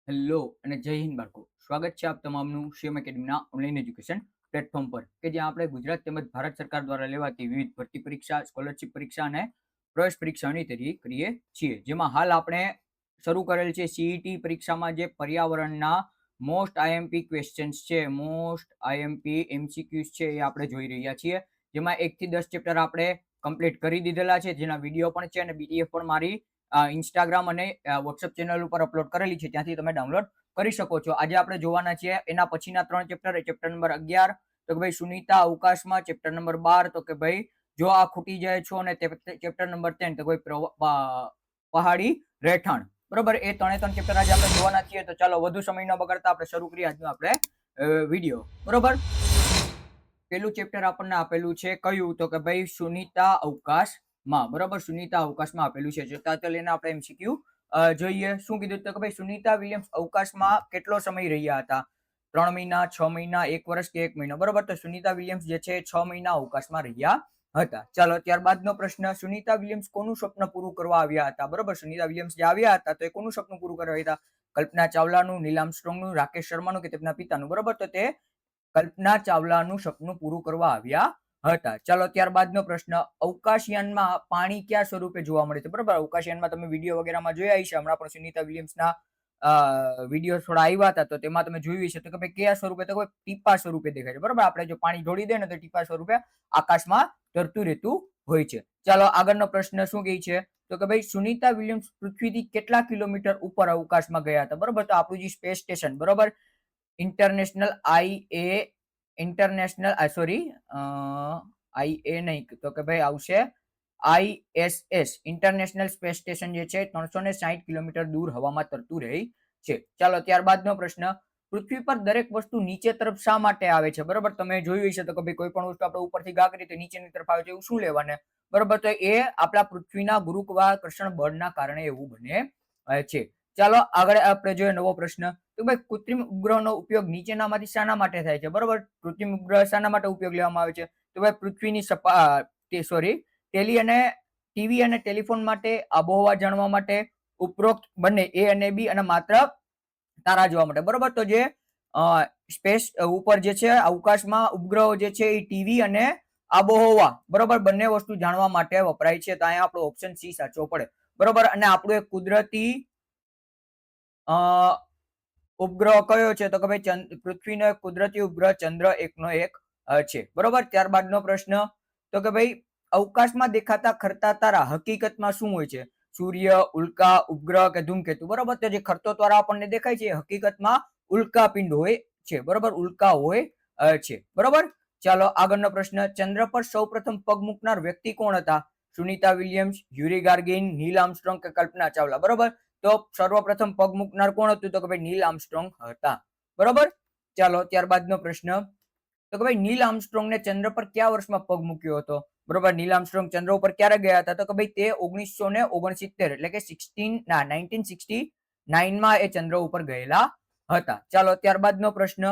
Hello અને જય હિન્દ બાળકો. સ્વાગત છે આપ તમામનું શિવમ એકેડમીના ઓનલાઈન એજ્યુકેશન પ્લેટફોર્મ પર કે જ્યાં આપણે ગુજરાત તેમજ ભારત સરકાર દ્વારા લેવાતી વિવિધ ભરતી પરીક્ષા, સ્કોલરશિપ પરીક્ષા અને પ્રવેશ પરીક્ષાની તૈયારી કરીએ છીએ. જેમાં હાલ આપણે શરૂ કરેલ છે સીઈટી પરીક્ષામાં જે પર્યાવરણના મોસ્ટ આઈએમપી ક્વેશ્ચન્સ છે, મોસ્ટ આઈએમપી એમસીક્યુઝ છે એ આપણે જોઈ રહ્યા છીએ. જેમાં 1 થી 10 ચેપ્ટર આપણે કમ્પ્લીટ કરી દીધેલા છે, જેના વિડીયો પણ છે અને બીડીએફ પણ મારી ઇન્સ્ટાગ્રામ અને વોટ્સઅપ ચેનલ ઉપર અપલોડ કરેલી છે, ત્યાંથી તમે ડાઉનલોડ કરી શકો છો. આજે આપણે જોવાના છીએ એના પછીના 3 ચેપ્ટર. ચેપ્ટર નંબર 11 તો કે ભાઈ સુનીતા અવકાશમાં, ચેપ્ટર નંબર 12 તો કે ભાઈ જો આ ખૂટી જાય છો, અને ચેપ્ટર નંબર 10 તો ભાઈ પહાડી રહેઠાણ. બરોબર, એ 3 ચેપ્ટર આજે આપણે જોવાના છીએ. તો ચાલો વધુ સમય ન બગાડતા આપણે શરૂ કરીએ આજનો આપણે વિડીયો. બરોબર, પેલું ચેપ્ટર આપણને આપેલું છે કયું, તો કે ભાઈ સુનીતા અવકાશમાં. બરોબર, સુનીતા અવકાશમાં આપેલું છે. જોતા તો લઈને આપણે એમસીક્યુ જોઈએ. શું કીધું તો કે ભાઈ સુનીતા વિલિયમ્સ અવકાશમાં કેટલો સમય રહ્યા હતા? 3 મહિના, 6 મહિના, 1 વર્ષ કે 1 મહિનો? બરોબર, તો સુનીતા વિલિયમ્સ જે છે 6 મહિના અવકાશમાં રહ્યા હતા. ચાલો ત્યારબાદનો પ્રશ્ન, સુનીતા વિલિયમ્સ કોનું સ્વપ્ન પૂરું કરવા આવ્યા હતા? બરોબર, સુનીતા વિલિયમ્સ જે આવ્યા હતા તો એ કોનું સ્વપ્ન પૂરું કરવા આવ્યા હતા? કલ્પના ચાવલાનું, નીલ આર્મસ્ટ્રોંગનું, રાકેશ શર્માનું કે તેમના પિતાનું? બરોબર, તો તે કલ્પના ચાવલાનું સપનું પૂરું કરવા આવ્યા હતા. ચાલો ત્યારબાદનો પ્રશ્ન, અવકાશયાનમાં પાણી કયા સ્વરૂપે જોવા મળે છે? બરોબર, અવકાશયાનમાં તમે વિડીયો વગેરેમાં જોયા હશે. હમણાં પણ સુનીતા વિલિયમ્સના વિડીયો થોડા આવ્યા હતા તો તેમાં તમે જોયું હશે તો કે ભાઈ કયા સ્વરૂપે, તો કોઈ ટીપા સ્વરૂપે દેખાય છે. બરોબર, આપણે જો પાણી ઢોળી દે ને તો ટીપા સ્વરૂપે આકાશમાં તરતું રહેતું હોય છે. ચાલો આગળનો પ્રશ્ન શું કહે છે, તો કે ભાઈ સુનીતા વિલિયમ્સ પૃથ્વીથી કેટલા કિલોમીટર ઉપર અવકાશમાં ગયા હતા? બરોબર, તો આપણું જે સ્પેસ સ્ટેશન, બરોબર, ઇન્ટરનેશનલ આઈએ નહીં તો કે ભાઈ આવશે ISS, ઇન્ટરનેશનલ સ્પેસ સ્ટેશન જે છે 360 કિલોમીટર દૂર હવામાં તરતું રહે છે. ચાલો ત્યારબાદનો પ્રશ્ન, પૃથ્વી પર દરેક વસ્તુ નીચે તરફ શા માટે આવે છે? બરોબર, તમે જોયું હશે તો કે ભાઈ કોઈ પણ વસ્તુ આપણે ઉપરથી ગા કરીએ તો નીચેની તરફ આવે છે, એવું શું લેવાને? બરોબર, તો એ આપણા પૃથ્વીના ગુરુત્વાકર્ષણ બળના કારણે એવું બને છે. ચાલો આગળ આપણે જોઈએ નવો પ્રશ્ન, તો ભાઈ કૃત્રિમ ઉપગ્રહનો ઉપયોગ નીચેનામાંથી શાના માટે થાય છે? બરોબર, કૃત્રિમ ઉપગ્રહ શાના માટે ઉપયોગ લેવામાં આવે છે? તો ભાઈ પૃથ્વીની ટેલી અને ટીવી અને ટેલિફોન માટે, આબોહવા જાણવા માટે, ઉપરોક્ત બંને એ અને બી, અને માત્ર તારા જોવા માટે. બરોબર, તો જે સ્પેસ ઉપર જે છે અવકાશમાં ઉપગ્રહો જે છે એ ટીવી અને આબોહવા, બરોબર, બંને વસ્તુ જાણવા માટે વપરાય છે. તો અહીંયા આપણો ઓપ્શન સી સાચો પડે. બરોબર, અને આપણું એક કુદરતી ઉપગ્રહ કયો છે? તો કે ભાઈ પૃથ્વીનો એક કુદરતી ઉપગ્રહ ચંદ્ર 1 છે. બરોબર, ત્યારબાદનો પ્રશ્ન, તો કે ભાઈ અવકાશમાં દેખાતા ખરતા તારા હકીકતમાં શું હોય છે? સૂર્ય, ઉલ્કા, ઉપગ્રહ કે ધૂમકેતુ? બરોબર, તો જે ખરતો તારા આપણને દેખાય છે હકીકતમાં ઉલ્કા પિંડ હોય છે. બરોબર, ઉલ્કા હોય છે. બરોબર, ચાલો આગળનો પ્રશ્ન, ચંદ્ર પર સૌપ્રથમ પગ મૂકનાર વ્યક્તિ કોણ હતા? સુનીતા વિલિયમ્સ, યુરી ગાર્ગિન, નીલ આર્મસ્ટ્રોંગ કે કલ્પના ચાવલા? બરોબર, તો સર્વપ્રથમ પગ મૂકનાર કોણ હતું? તો કે ભાઈ નીલ આર્મસ્ટ્રોંગ હતા. બરોબર, ચાલો ત્યારબાદનો પ્રશ્ન, તો કે ભાઈ નીલ આર્મસ્ટ્રોંગ ને ચંદ્ર પર કયા વર્ષમાં પગ મૂક્યો હતો? બરોબર, નીલ આર્મસ્ટ્રોંગ ચંદ્ર ઉપર ક્યારે ગયા હતા? તો કે ભાઈ તે 1969 એટલે કે 1969 માં એ ચંદ્ર ઉપર ગયેલા હતા. ચાલો ત્યારબાદનો પ્રશ્ન,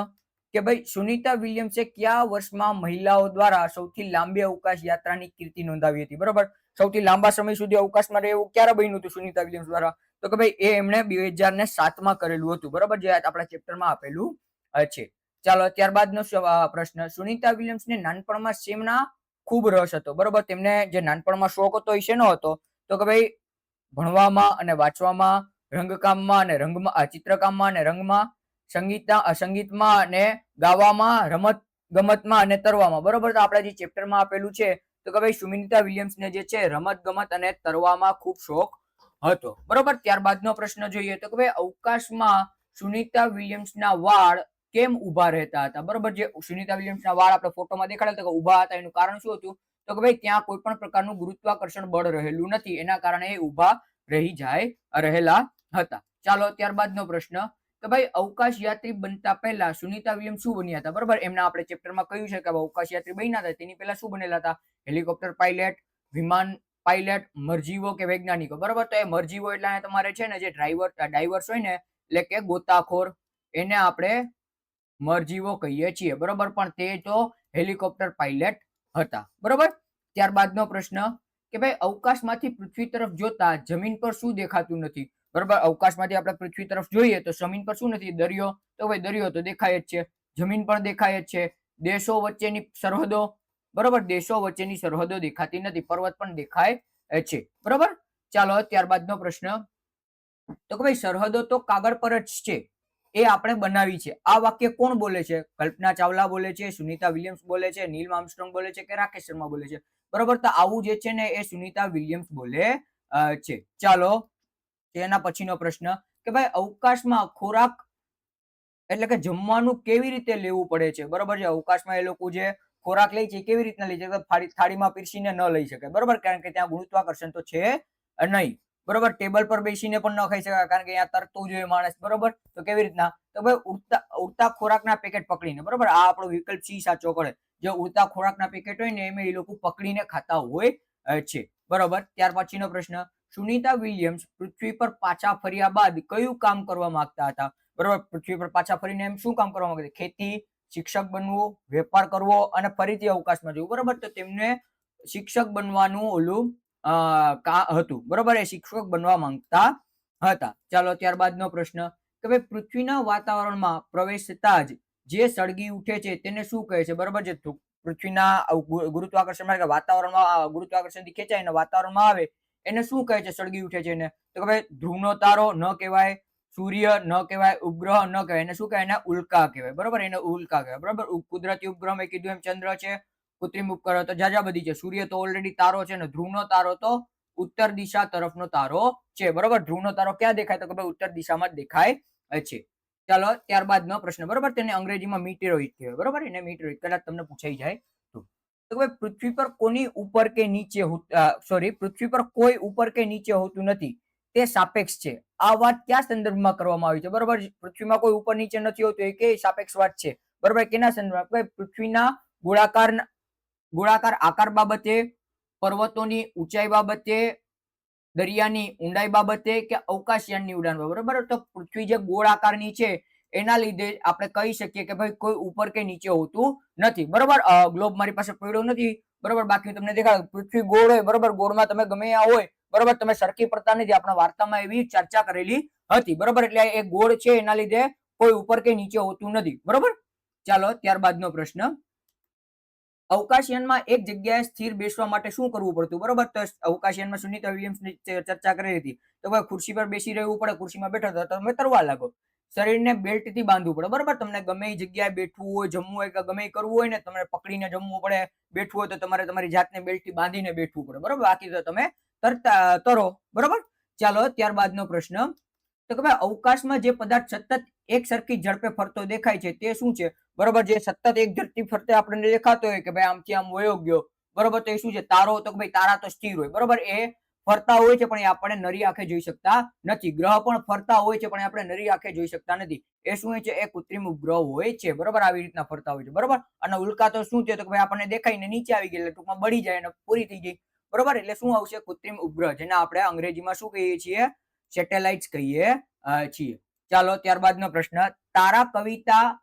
કે ભાઈ સુનીતા વિલિયમ્સે કયા વર્ષમાં મહિલાઓ દ્વારા સૌથી લાંબી અવકાશ યાત્રાની કીર્તિ નોંધાવી હતી? બરોબર, સૌથી લાંબા સમય સુધી અવકાશમાં રહેવું ક્યારે બન્યું હતું સુનીતા વિલિયમ્સ દ્વારા? તો કે ભાઈ એ એમણે 2007 કરેલું હતું. બરોબર, જે આપણા ચેપ્ટરમાં આપેલું છે. ચાલો ત્યારબાદનો પ્રશ્ન, સુનીતા વિલિયમ્સને નાનપણમાં શેમના ખૂબ રસ હતો? બરોબર, તેમને જે નાનપણમાં શોખ હતો એ શેનો હતો? તો કે ભાઈ ભણવામાં અને વાંચવામાં, રંગકામમાં અને રંગમાં, ચિત્રકામમાં અને રંગમાં, સંગીતમાં અને ગાવામાં, રમત ગમતમાં અને તરવામાં. બરોબર, તો આપણે જે ચેપ્ટરમાં આપેલું છે તો કે ભાઈ સુનીતા વિલિયમ્સને જે છે રમત ગમત અને તરવામાં ખૂબ શોખ હતો. બરોબર, ત્યારબાદનો પ્રશ્ન જોઈએ તો કે ભાઈ અવકાશમાં સુનીતા વિલિયમ્સના વાળ કેમ ઉભા રહેતા હતા? બરોબર, જે સુનીતા વિલિયમ્સના વાળ આપણે ફોટોમાં દેખાડ્યા હતા કે ઉભા હતા, એનું કારણ શું હતું? તો કે ભાઈ ત્યાં કોઈ પણ પ્રકારનું ગુરુત્વાકર્ષણ બળ રહેલું નથી, એના કારણે એ ઉભા રહેલા હતા. ચાલો ત્યારબાદનો પ્રશ્ન, તો ભાઈ અવકાશ યાત્રી બનતા પહેલા સુનીતા વિલિયમ્સ શું બન્યા હતા? બરોબર, એમના આપણે ચેપ્ટરમાં કહ્યું છે કે અવકાશ યાત્રી બન્યા હતા તેની પહેલા શું બનેલા હતા? હેલિકોપ્ટર પાયલટ, વિમાન પાયલટ, મરજીવો કે વૈજ્ઞાનિકો? બરોબર, તો એ મરજીવો એટલે તમારે છે ને જે ડાઈવર્સ હોય ને, એટલે કે ગોતાખોર, એને આપણે મરજીવો કહીએ છીએ. બરોબર, પણ તે તો હેલિકોપ્ટર પાયલટ હતા. બરોબર, ત્યારબાદનો પ્રશ્ન, કે ભાઈ અવકાશમાંથી પૃથ્વી તરફ જોતા જમીન પર શું દેખાતું નથી? બરોબર, અવકાશમાંથી આપણે પૃથ્વી તરફ જોઈએ તો જમીન પર શું નથી, દરિયો, તો ભાઈ દરિયો તો દેખાય જ છે, જમીન પણ દેખાય જ છે, દેશો વચ્ચેની સરહદો, બરોબર, દેશો વચ્ચેની સરહદો દેખાતી નથી, પર્વત પણ દેખાય છે, બરોબર. ચાલો ત્યારબાદનો પ્રશ્ન, તો કે ભાઈ સરહદો તો કાગળ પર જ છે, એ આપણે બનાવી છે. આ વાક્ય કોણ બોલે છે? કલ્પના ચાવલા બોલે છે, સુનિતા વિલિયમ્સ બોલે છે, નીલ આર્મસ્ટ્રોંગ બોલે છે કે રાકેશ શર્મા બોલે છે? બરોબર, તો આવું જે છે ને એ સુનિતા વિલિયમ્સ બોલે છે. ચાલો તેના પછીનો પ્રશ્ન, કે ભાઈ અવકાશમાં ખોરાક એટલે કે જમવાનું કેવી રીતે લેવું પડે છે? બરોબર છે, અવકાશમાં એ લોકો જે ખોરાક લે છે કેવી રીતના લે છે? થાળીમાં પીરસીને ન લઈ શકે, બરોબર, કારણ કે ત્યાં ગુરુત્વાકર્ષણ તો છે નહીં. બરોબર, ટેબલ પર બેસીને પણ ન ખાઈ શકાય કારણ કે અહીંયા તરતું જોઈએ માણસ, બરોબર. તો કેવી રીતના? તો ભાઈ ઉડતા ખોરાકના પેકેટ પકડીને, બરોબર, આ આપણો વિકલ્પ સી સાચો પડે. જે ઉડતા ખોરાકના પેકેટ હોય ને એમાં એ લોકો પકડીને ખાતા હોય છે, બરોબર. ત્યાર પછીનો પ્રશ્ન, સુનિતા વિલિયમ્સ પૃથ્વી પર પાછા ફર્યા બાદ કયું કામ કરવા માંગતા હતા? બરોબર, પૃથ્વી પર પાછા ફરીને એમ શું કામ કરવા માંગતા? ખેતી, શિક્ષક બનવું, વેપાર કરવો અને ફરીથી અવકાશમાં જવું, બરોબર. તો તેમને શિક્ષક બનવાનું ઓલું હતું, બરોબર, એ શિક્ષક બનવા માંગતા હતા. ચાલો ત્યારબાદનો પ્રશ્ન, કે ભાઈ પૃથ્વીના વાતાવરણમાં પ્રવેશતા જ જે સળગી ઉઠે છે તેને શું કહે છે? બરોબર છે, પૃથ્વીના ગુરુત્વાકર્ષણમાં વાતાવરણમાં ગુરુત્વાકર્ષણથી ખેંચાય અને વાતાવરણમાં આવે એને શું કહે છે? સળગી ઉઠે છે એને, તો કે ભાઈ ધ્રુવનો તારો ન કહેવાય, સૂર્ય ન કહેવાય, ઉપગ્રહ ન કહેવાય, એને શું કહેવાય? એને ઉલ્કા કહેવાય, બરોબર, એને ઉલ્કા કહેવાય, બરોબર. કુદરતી ઉપગ્રહ મેં કીધું એમ ચંદ્ર છે, કૃત્રિમ ઉપગ્રહ તો જાજા બધી છે, સૂર્ય તો ઓલરેડી તારો છે ને ધ્રુવનો તારો તો ઉત્તર દિશા તરફનો તારો છે, બરોબર. ધ્રુવનો તારો ક્યાં દેખાય? તો કે ભાઈ ઉત્તર દિશામાં જ દેખાય છે. ચાલો ત્યારબાદનો પ્રશ્ન, બરોબર, તેને અંગ્રેજીમાં મીટેરોઇડ કહેવાય, બરોબર, એને મીટેરોઇડ કદાચ તમને પૂછાઈ જાય તો ભાઈ પૃથ્વી પર કોની ઉપર કે નીચે પૃથ્વી પર કોઈ ઉપર કે નીચે હોતું નથી, તે સાપેક્ષ છે. આ વાત કયા સંદર્ભમાં કરવામાં આવી છે? બરોબર, પૃથ્વીમાં કોઈ ઉપર નીચે નથી હોતું એ કે સાપેક્ષ વાત છે, બરોબર. કેના સંદર્ભમાં? પૃથ્વીના ગોળાકાર આકાર બાબતે, પર્વતોની ઊંચાઈ બાબતે, દરિયાની ઊંડાઈ બાબતે કે અવકાશયાનની ઉડાન બાબતે, બરોબર. તો પૃથ્વી જે ગોળ આકારની છે એના લીધે આપણે કહી શકીએ કે ભાઈ કોઈ ઉપર કે નીચે હોતું નથી, બરોબર. ગ્લોબ મારી પાસે પડ્યો નથી, બરોબર, બાકી તમને દેખાય પૃથ્વી ગોળ હોય, બરોબર, ગોળમાં તમે ગમે ત્યાં હોય, બરોબર, તમે સરખી પડતા નથી. આપણા વાર્તામાં એવી ચર્ચા કરેલી હતી, બરોબર. એટલે એ ગોળ છે એના લીધે કોઈ ઉપર કે નીચે હોતું નથી, બરોબર. ચાલો ત્યારબાદનો પ્રશ્ન, અવકાશયાનમાં એક જગ્યાએ સ્થિર બેસવા માટે શું કરવું પડતું? બરોબર, તો અવકાશયાનમાં સુનિતા વિલિયમ્સની ચર્ચા કરી હતી. તો ભાઈ ખુરશી પર બેસી રહેવું પડે, ખુરશીમાં બેઠા હતા તમે તરવા લાગો, શરીરને બેલ્ટથી બાંધવું પડે, બરોબર. તમને ગમે એ જગ્યાએ બેઠવું હોય, જમવું હોય કે ગમે એ કરવું હોય ને, તમને પકડીને જમવું પડે, બેઠવું હોય તો તમારે તમારી જાતને બેલ્ટથી બાંધીને બેઠવું પડે, બરોબર, બાકી તો તમે તરો, બરોબર. ચાલો ત્યારબાદનો પ્રશ્ન, તો કે ભાઈ અવકાશમાં જે પદાર્થ સતત એક સરખી ઝડપે ફરતો દેખાય છે તે શું છે? બરોબર, જે સતત એક ઝડપી ફરતે આપણને દેખાતો હોય કે ભાઈ આમથી આમ વયો ગયો, બરોબર, તો એ શું છે? તારો. તો ભાઈ તારા તો સ્થિર હોય, બરોબર, એ ફરતા હોય છે પણ એ આપણે નરી આંખે જોઈ શકતા નથી. ગ્રહ પણ ફરતા હોય છે પણ આપણે નરી આંખે જોઈ શકતા નથી. એ શું હોય છે? એ કૃત્રિમ ઉપગ્રહ હોય છે, બરોબર, આવી રીતના ફરતા હોય છે, બરોબર. અને ઉલ્કા તો શું છે? તો ભાઈ આપણને દેખાય ને નીચે આવી ગયેલા ટૂંકમાં બળી જાય અને પૂરી થઈ જાય, બરોબર. એટલે શું આવશે? કૃત્રિમ ઉપગ્રહ, જેને આપણે અંગ્રેજીમાં શું કહીએ છીએ? સેટેલાઇટ્સ કહીએ છીએ. ચાલો ત્યારબાદનો પ્રશ્ન, તારા કવિતા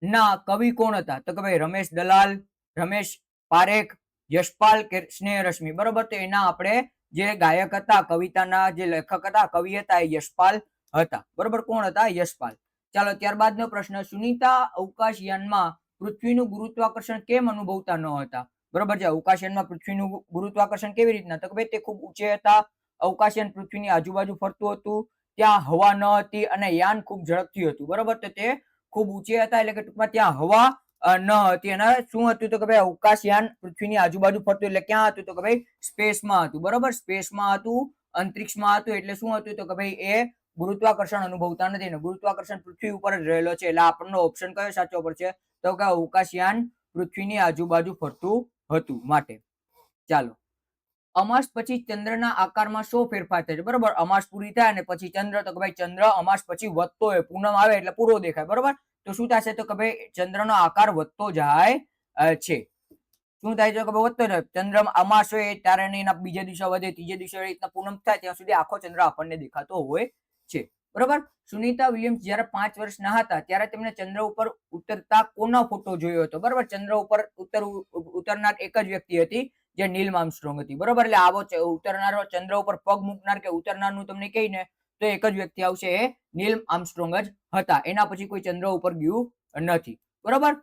ના કવિ કોણ હતા? તો કે ભાઈ રમેશ દલાલ, રમેશ પારેખ, યશપાલ કે સ્નેહ રશ્મિ, બરોબર. તો એના આપણે જે ગાયક હતા, કવિતાના જે લેખક હતા, કવિ હતા, એ યશપાલ હતા, બરોબર. કોણ હતા? યશપાલ. ચાલો ત્યારબાદનો પ્રશ્ન, સુનિતા અવકાશયાનમાં પૃથ્વીનું ગુરુત્વાકર્ષણ કેમ અનુભવતા ન હતા? બરોબર છે, અવકાશયાનમાં પૃથ્વીનું ગુરુત્વાકર્ષણ કેવી રીતના? તો કે ભાઈ તે ખૂબ ઊંચે હતા, અવકાશયાન પૃથ્વીની આજુબાજુ ફરતું હતું, ત્યાં હવા ન હતી અને યાન ખૂબ ઝડપથી હતું, બરોબર. તો તે ખૂબ ઊંચે હતા એટલે કે ટૂંકમાં ત્યાં હવા ન હતી. અને શું હતું? તો કે ભાઈ અવકાશયાન પૃથ્વીની આજુબાજુ ફરતું એટલે ક્યાં હતું? તો કે ભાઈ સ્પેસમાં હતું, બરોબર, સ્પેસમાં હતું, અંતરિક્ષમાં હતું. એટલે શું હતું? તો કે ભાઈ એ ગુરુત્વાકર્ષણ અનુભવતા નથી અને ગુરુત્વાકર્ષણ પૃથ્વી ઉપર જ રહેલો છે. એટલે આપણનો ઓપ્શન કયો સાચો પડશે? તો કે અવકાશયાન પૃથ્વીની આજુબાજુ ફરતું હતું માટે. ચાલો, અમાસ પછી ચંદ્રના આકારમાં શું ફેરફાર થાય છે? બરોબર, અમાસ પૂરી થાય અને પછી ચંદ્ર, તો કે ભાઈ ચંદ્ર અમાસ પછી વધતો હોય, પૂનમ આવે એટલે પૂરો દેખાય, બરોબર. તો શું થશે? તો કે ભાઈ ચંદ્રનો આકાર વધતો જાય છે. શું થાય છે? કે ભાઈ વધતો જાય. ચંદ્ર અમાસ હોય ત્યારે એના બીજે દિવસે વધે, ત્રીજે દિવસે રીતના પૂનમ થાય ત્યાં સુધી આખો ચંદ્ર આપણને દેખાતો હોય છે, બરોબર. સુનિતા વિલિયમ્સ જ્યારે 5 વર્ષના હતા ત્યારે તેમણે ચંદ્ર ઉપર ઉતરતા કોનો ફોટો જોયો હતો? બરોબર, ચંદ્ર ઉપર ઉતરનાર એક જ વ્યક્તિ હતી, જે નીલ આર્મસ્ટ્રોંગ હતી, બરોબર. એટલે આવો ઉતરનારો, ચંદ્ર ઉપર પગ મૂકનાર કે ઉતરનારનું તમને કહીને તો એક જ વ્યક્તિ આવશે, એ નીલ આર્મસ્ટ્રોંગ જ હતા. એના પછી કોઈ ચંદ્ર ઉપર ગયું નથી. બરોબર.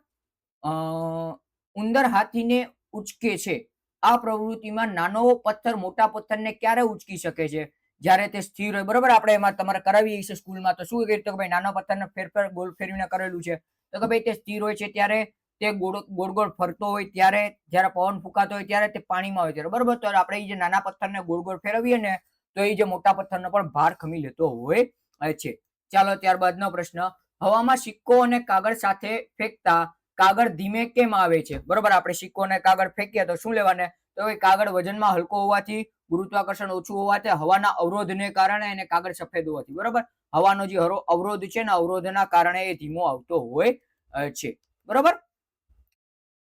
ઉંદર હાથીને ઉચકે છે. આ પ્રવૃત્તિમાં નાનો પથ્થર મોટા પથ્થરને ક્યારે ઉચકી શકે છે? જ્યારે તે સ્થિર હોય. બરોબર. આપણે એમાં તમારે કરાવીએ છીએ સ્કૂલમાં, તો શું કહ્યું કે ભાઈ નાના પથ્થરને ફેરફાર ગોળ ફેરવીને કરેલું છે, તો કે ભાઈ તે સ્થિર હોય છે ત્યારે, તે ગોળ ગોળ ફરતો હોય ત્યારે, જ્યારે પવન ફૂંકાતો હોય ત્યારે, તે પાણીમાં હોય ત્યારે. બરોબર. તો આપણે જે નાના પથ્થરને ગોળ ગોળ ફેરવીએ ને, તો એ જે મોટા પથ્થરનો પણ ભાર ખમી લેતો હોય છે. ચાલો ત્યારબાદનો પ્રશ્ન, હવામાં સિક્કો અને કાગળ સાથે ફેંકતા કાગળ ધીમે કેમ આવે છે? બરોબર. આપણે સિક્કો અને કાગળ ફેંકીએ તો શું લેવાને, તો કાગળ વજનમાં હલકો હોવાથી, ગુરુત્વાકર્ષણ ઓછું હોવાથી, હવાના અવરોધને કારણે, અને કાગળ સફેદ હોવાથી. બરોબર. હવાનો જે અવરોધ છે ને, અવરોધના કારણે એ ધીમો આવતો હોય છે. બરોબર.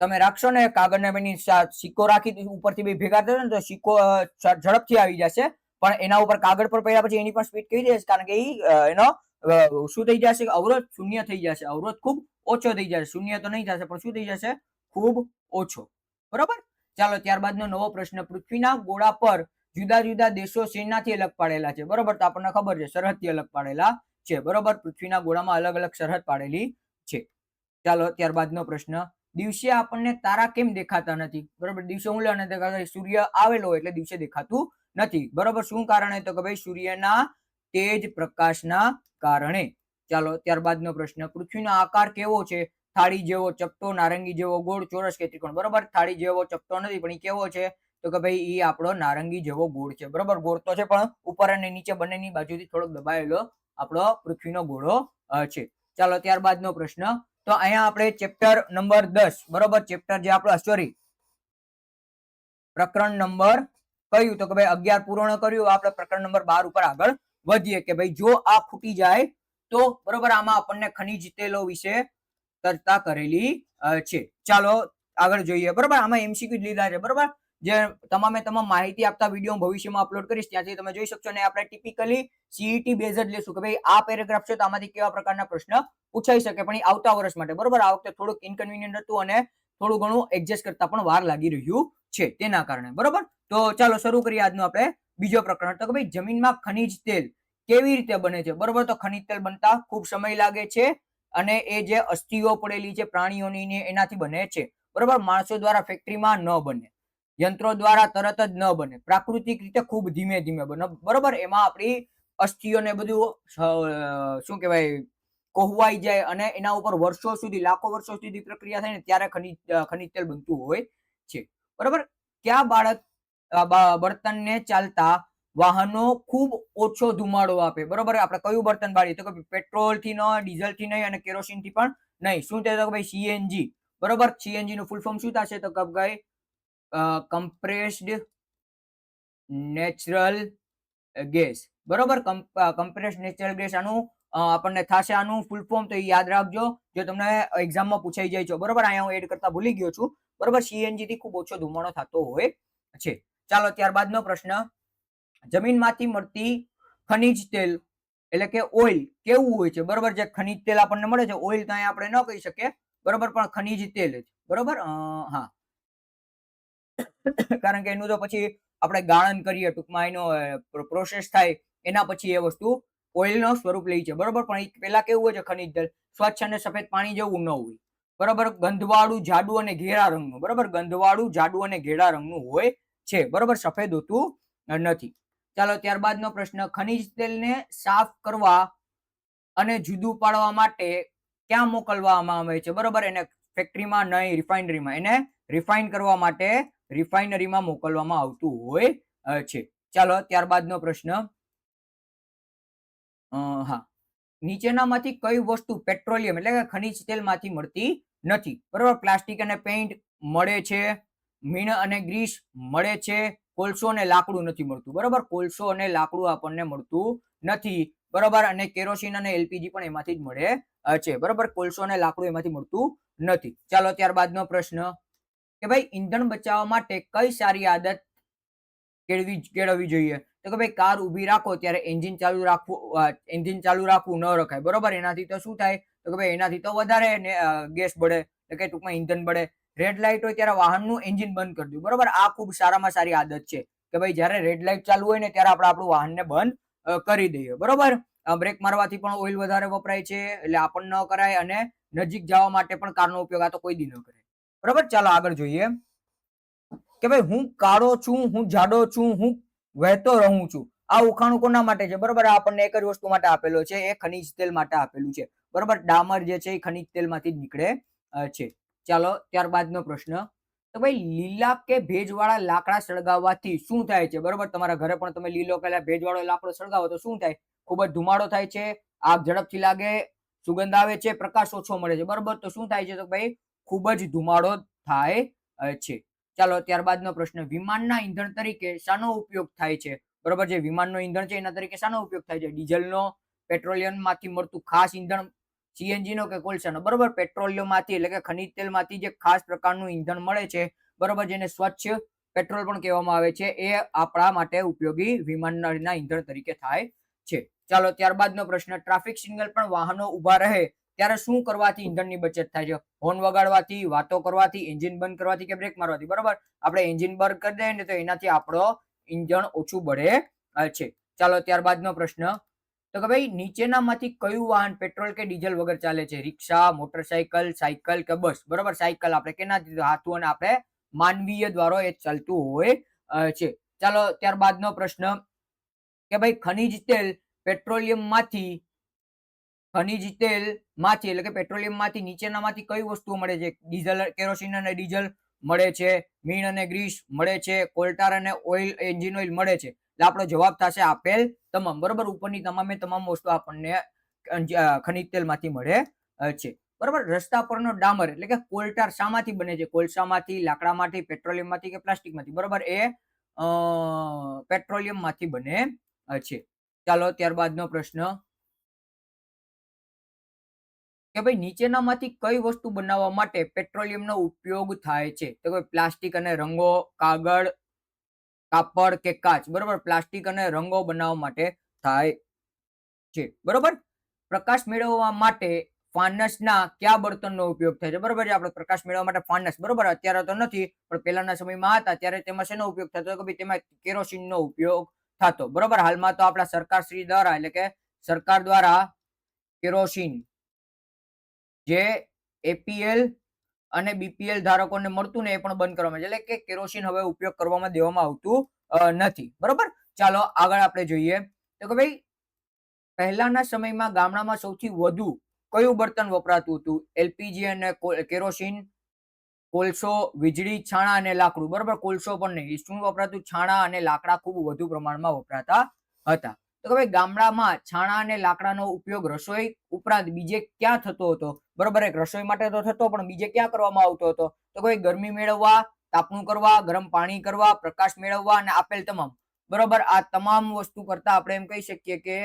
તમે રાખશો ને કાગળને સિક્કો રાખી ઉપરથી બે ભેગા થશે ને, તો સિક્કો ઝડપથી આવી જશે, પણ એના ઉપર કાગળ પર પડ્યા પછી એની પણ સ્પીડ કેવી જશે, કારણ કે એનો શું થઈ જશે, અવરોધ શૂન્ય થઈ જશે. અવરોધ ખૂબ ઓછો થઈ જશે. શૂન્ય તો નહીં થશે, પણ શું થઈ જશે, ખૂબ ઓછો. બરોબર. ચાલો ત્યારબાદનો નવો પ્રશ્ન, પૃથ્વીના ગોળા પર જુદા જુદા દેશો શેનાથી અલગ પાડેલા છે? બરોબર. તો આપણને ખબર છે, સરહદથી અલગ પાડેલા છે. બરોબર. પૃથ્વીના ગોળામાં અલગ અલગ સરહદ પાડેલી છે. ચાલો ત્યારબાદનો પ્રશ્ન, દિવસે આપણને તારા કેમ દેખાતા નથી? બરોબર. દિવસે હું લેવાને દેખાતા, સૂર્ય આવેલો એટલે દિવસે દેખાતું નથી. બરોબર. શું કારણે, તો કે ભાઈ સૂર્યના તેજ પ્રકાશના કારણે. ચાલો ત્યારબાદનો પ્રશ્ન, પૃથ્વીનો આકાર કેવો છે? થાળી જેવો, ચપટો, નારંગી જેવો, ગોળ, ચોરસ કે ત્રિકોણ? બરોબર. થાળી જેવો ચપટો નથી, પણ એ કેવો છે, તો કે ભાઈ એ આપણો નારંગી જેવો ગોળ છે. બરોબર. ગોળ તો છે, પણ ઉપર અને નીચે બંનેની બાજુથી થોડોક દબાયેલો આપણો પૃથ્વીનો ગોળો છે. ચાલો ત્યારબાદનો પ્રશ્ન, તો અહીંયા આપણે ચેપ્ટર નંબર 10, બરોબર, ચેપ્ટર જે આપણો સોરી પ્રકરણ નંબર કયું, તો કે ભાઈ 11 પૂર્ણ કર્યું. આપણે પ્રકરણ નંબર 12 ઉપર આગળ વધીએ કે ભાઈ જો આ ખૂટી જાય તો, બરોબર. આમાં આપણને ખનિજ તેલો વિશે ચર્ચા કરેલી છે. ચાલો આગળ જોઈએ. બરોબર. આમાં એમસીક્યુ જ લીધા છે. બરોબર. જે તમામે તમામ માહિતી આપતા વિડીયો ભવિષ્યમાં અપલોડ કરીશ, ત્યાંથી તમે જોઈ શકશો. અને આપણે ટિપિકલી સીઈટી બેઝ જ લેશું કે ભાઈ આ પેરેગ્રાફ છે તો આમાંથી કેવા પ્રકારના પ્રશ્ન પૂછાઈ શકે, પણ એ આવતા વર્ષ માટે. બરોબર. આ વખતે થોડુંક ઇન્કન્વીનિયન્ટ હતું અને થોડું ઘણું એડજસ્ટ કરતા પણ વાર લાગી રહ્યું છે, તેના કારણે. બરોબર. તો ચાલો શરૂ કરીએ આજનો આપણે બીજો પ્રકરણ, તો કે ભાઈ જમીનમાં ખનિજ તેલ કેવી રીતે બને છે? બરોબર. તો ખનિજ તેલ બનતા ખૂબ સમય લાગે છે, અને એ જે અસ્થિઓ પડેલી છે પ્રાણીઓની, એનાથી બને છે. બરોબર. માણસો દ્વારા ફેક્ટરીમાં ન બને, યંત્રો દ્વારા તરત જ ન બને, પ્રાકૃતિક રીતે ખૂબ ધીમે ધીમે બને. બરોબર. એમાં આપણી અસ્થિઓને બધું શું કહેવાય, કોહવાઈ જાય, અને એના ઉપર વર્ષો સુધી, લાખો વર્ષો સુધી પ્રક્રિયા થાય ને, ત્યારે ખનિજ તેલ બનતું હોય છે. બરોબર. કયા બળતણને ચાલતા વાહનો ખૂબ ઓછો ધુમાડો આપે? બરોબર. આપણે કયું બળતણ બાળીએ, તો કે પેટ્રોલ થી ન, ડીઝલ થી નહીં, અને કેરોસીન થી પણ નહીં. શું થાય, તો કે ભાઈ સીએનજી. બરોબર. સીએનજી નું ફૂલ ફોર્મ શું થશે, તો કે ભાઈ કમ્પ્રેસ્ડ નેચરલ ગેસ. બરોબર. કમ્પ્રેસ્ડ નેચરલ ગેસ આનું આપણને થશે, આનું ફૂલ ફોર્મ. તો યાદ રાખજો, જો તમને એક્ઝામમાં પૂછાઈ જાય છે. બરોબર. અહીંયા હું એડ કરતા ભૂલી ગયો છું. બરોબર. સીએનજી થી ખૂબ ઓછો ધુમાડો થતો હોય છે. ચાલો ત્યારબાદનો પ્રશ્ન, જમીનમાંથી મળતી ખનિજ તેલ એટલે કે ઓઇલ કેવું હોય છે? બરોબર. જે ખનિજ તેલ આપણને મળે છે, ઓઇલ તો અહીંયા આપણે ન કહી શકીએ. બરોબર. પણ ખનિજ તેલ જ. બરોબર. હા, કારણ કે એનું તો પછી આપણે ગાળણ કરીએ, ટૂંકમાં એનો પ્રોસેસ થાય, એના પછી એ વસ્તુ ઓઇલનો સ્વરૂપ લે છે. બરોબર. પણ પેલા કેવું હોય છે ખનિજ તેલ? સ્વચ્છ અને સફેદ પાણી જેવું ન હોય. બરોબર. ગંધવાળું, જાડું અને ઘેરા રંગનું. બરોબર. ગંધવાળું, જાડું અને ઘેરા રંગનું હોય છે. બરોબર. સફેદ હોતું નથી. ચાલો ત્યારબાદનો પ્રશ્ન, ખનિજ તેલને સાફ કરવા અને જુદું પાડવા માટે ક્યાં મોકલવામાં આવે છે? બરોબર. એને ફેક્ટરીમાં નહીં, રિફાઇનરીમાં. એને રિફાઇન કરવા માટે રિફાઇનરીમાં મોકલવામાં આવતું હોય છે. ચાલો ત્યારબાદનો પ્રશ્ન, હા, નીચેનામાંથી કઈ વસ્તુ પેટ્રોલિયમ એટલે કે ખનિજ તેલમાંથી મળતી નથી? બરોબર. પ્લાસ્ટિક અને પેઇન્ટ મળે છે, મીણ અને ગ્રીસ મળે છે, કોલસો અને લાકડું નથી મળતું. બરોબર. કોલસો અને લાકડું આપણને મળતું નથી. બરોબર. અને કેરોસીન અને એલપીજી પણ એમાંથી જ મળે છે. બરોબર. કોલસો અને લાકડું એમાંથી મળતું નથી. ચાલો ત્યારબાદનો પ્રશ્ન, કે ભાઈ ઈંધણ બચાવવા માટે કઈ સારી આદત કેળવવી જોઈએ? તો કે ભાઈ કાર ઊભી રાખો ત્યારે એન્જિન ચાલુ રાખવું ન રખાય. બરોબર. એનાથી તો શું થાય, તો કે ભાઈ એનાથી તો વધારે ગેસ બળે, એટલે કે ટૂંકમાં ઈંધણ બળે. રેડ લાઇટ હોય ત્યારે વાહનનું એન્જિન બંધ કરી દઉં. બરોબર. આ ખૂબ સારામાં સારી આદત છે કે ભાઈ જ્યારે રેડ લાઇટ ચાલુ હોય ને ત્યારે આપણે આપણું વાહનને બંધ કરી દઈએ. બરોબર, બ્રેક મારવાથી પણ ઓઇલ વધારે વપરાય છે એટલે આ પણ ન કરાય, અને નજીક જવા માટે પણ કારનો ઉપયોગ આ તો કોઈ દી ન કરાય. બરોબર, ચાલો આગળ જોઈએ કે ભાઈ હું કાળો છું, હું જાડો છું, હું વહેતો રહું છું. આ ઉખાણું કોના માટે છે? બરોબર, આપણને એક જ વસ્તુ માટે આપેલો છે, એ ખનિજ તેલ માટે આપેલું છે. બરોબર, ડામર જે છે એ ખનિજ તેલમાંથી જ નીકળે છે. ચાલો ત્યારબાદનો પ્રશ્ન, તો ભાઈ લીલા કે ભેજવાળા લાકડા સળગાવવાથી શું થાય છે? બરોબર, તમારા ઘરે પણ તમે લીલો કે ભેજવાળો લાકડો સળગાવો તો શું થાય? ખૂબ જ ધુમાડો થાય છે, આગ ઝડપથી લાગે, સુગંધ આવે છે, પ્રકાશ ઓછો મળે છે. બરોબર, તો શું થાય છે? તો ભાઈ ખૂબ જ ધુમાડો થાય છે. ચાલો ત્યારબાદનો પ્રશ્ન, વિમાનના ઈંધણ તરીકે શાનો ઉપયોગ થાય છે? બરોબર, જે વિમાનનો ઈંધણ છે એના તરીકે શાનો ઉપયોગ થાય છે? ડીઝલનો, પેટ્રોલિયમ માંથી મળતું ખાસ ઈંધણ, સીએનજી નો કે કોલસાનો? બરોબર, પેટ્રોલિયમ માંથી એટલે કે ખનિજ તેલમાંથી જે ખાસ પ્રકારનું ઈંધણ મળે છે, બરોબર, જેને સ્વચ્છ પેટ્રોલ પણ કહેવામાં આવે છે, એ આપણા માટે ઉપયોગી વિમાનના ઈંધણ તરીકે થાય છે. ચાલો ત્યારબાદનો પ્રશ્ન, ટ્રાફિક સિગ્નલ પર વાહનો ઉભા રહે ત્યારે શું કરવાથી ઈંધણની બચત થાય છે? હોર્ન વગાડવાથી, વાતો કરવાથી, એન્જિન બંધ કરવાથી કે બ્રેક મારવાથી? બરોબર, આપણે એન્જિન બંધ કરી દઈએ ને તો એનાથી આપણો ઈંધણ ઓછું બળે છે. ચાલો ત્યારબાદનો પ્રશ્ન, તો કે ભાઈ નીચેનામાંથી કયું વાહન પેટ્રોલ કે ડીઝલ વગર ચાલે છે? રિક્ષા, મોટરસાયકલ, સાયકલ કે બસ? બરોબર, સાયકલ આપણે કેનાથી? હાથું અને આપણે માનવીય દ્વારા એ ચાલતું હોય છે. ચાલો ત્યારબાદનો પ્રશ્ન, કે ભાઈ ખનિજ તેલ પેટ્રોલિયમ માંથી એટલે કે પેટ્રોલિયમ માંથી નીચેનામાંથી કઈ વસ્તુ મળે છે? ડીઝલ, કેરોસીન અને ડીઝલ મળે છે, મીણ અને ગ્રીસ મળે છે, કોલટાર અને ઓઇલ, એન્જિન ઓઇલ મળે છે. એટલે આપણો જવાબ થશે આપેલ તમામ. બરોબર, ઉપરની તમામે તમામ વસ્તુ આપણને ખનિજ તેલમાંથી મળે છે. બરોબર, રસ્તા પરનો ડામર એટલે કે કોલટાર શામાંથી બને છે? કોલસામાંથી, લાકડામાંથી, પેટ્રોલિયમમાંથી કે પ્લાસ્ટિકમાંથી? બરોબર, એ પેટ્રોલિયમમાંથી બને છે. ચાલો ત્યારબાદનો પ્રશ્ન, કે ભાઈ નીચેનામાંથી કઈ વસ્તુ બનાવવા માટે પેટ્રોલિયમનો ઉપયોગ થાય છે? તો કે પ્લાસ્ટિક અને રંગો, કાગળ, કાપડ કે કાચ? બરોબર, પ્લાસ્ટિક અને રંગો બનાવવા માટે થાય છે. બરોબર, પ્રકાશ મેળવવા માટે ફાનસના કયા બળતણનો ઉપયોગ થાય છે? બરોબર, આપણે પ્રકાશ મેળવવા માટે ફાનસ, બરોબર, અત્યારે તો નથી પણ પહેલાના સમયમાં હતા ત્યારે તેમાં શેનો ઉપયોગ થતો? કે ભાઈ તેમાં કેરોસીનનો ઉપયોગ થતો. બરોબર, હાલમાં તો આપણા સરકાર શ્રી દ્વારા એટલે કે સરકાર દ્વારા કેરોસીન જે એપીએલ અને બીપીએલ ધારકોને મળતું ને એ પણ બંધ કરવામાં, એટલે કે કેરોસીન હવે ઉપયોગ કરવામાં દેવામાં આવતું નથી. બરોબર, ચાલો આગળ આપણે જોઈએ તો કે ભાઈ પહેલાના સમયમાં ગામડામાં સૌથી વધુ કયું બળતણ વપરાતું હતું? એલપીજી અને કેરોસીન, કોલસો, વીજળી, છાણા અને લાકડું? બરોબર, કોલસો પણ નહીં, શું વપરાતું? છાણા અને લાકડા ખૂબ વધુ પ્રમાણમાં વપરાતા હતા. તો કે ભાઈ ગામડામાં છાણા અને લાકડાનો ઉપયોગ રસોઈ ઉપરાંત બીજે ક્યાં થતો હતો? બરોબર, એક રસોઈ માટે તો થતો પણ બીજે ક્યાં કરવામાં આવતો હતો? તો કોઈ ગરમી મેળવવા, તાપણું કરવા, ગરમ પાણી કરવા, પ્રકાશ મેળવવા અને આપેલ તમામ. બરોબર, આ તમામ વસ્તુ કરતા આપણે એમ કહી શકીએ કે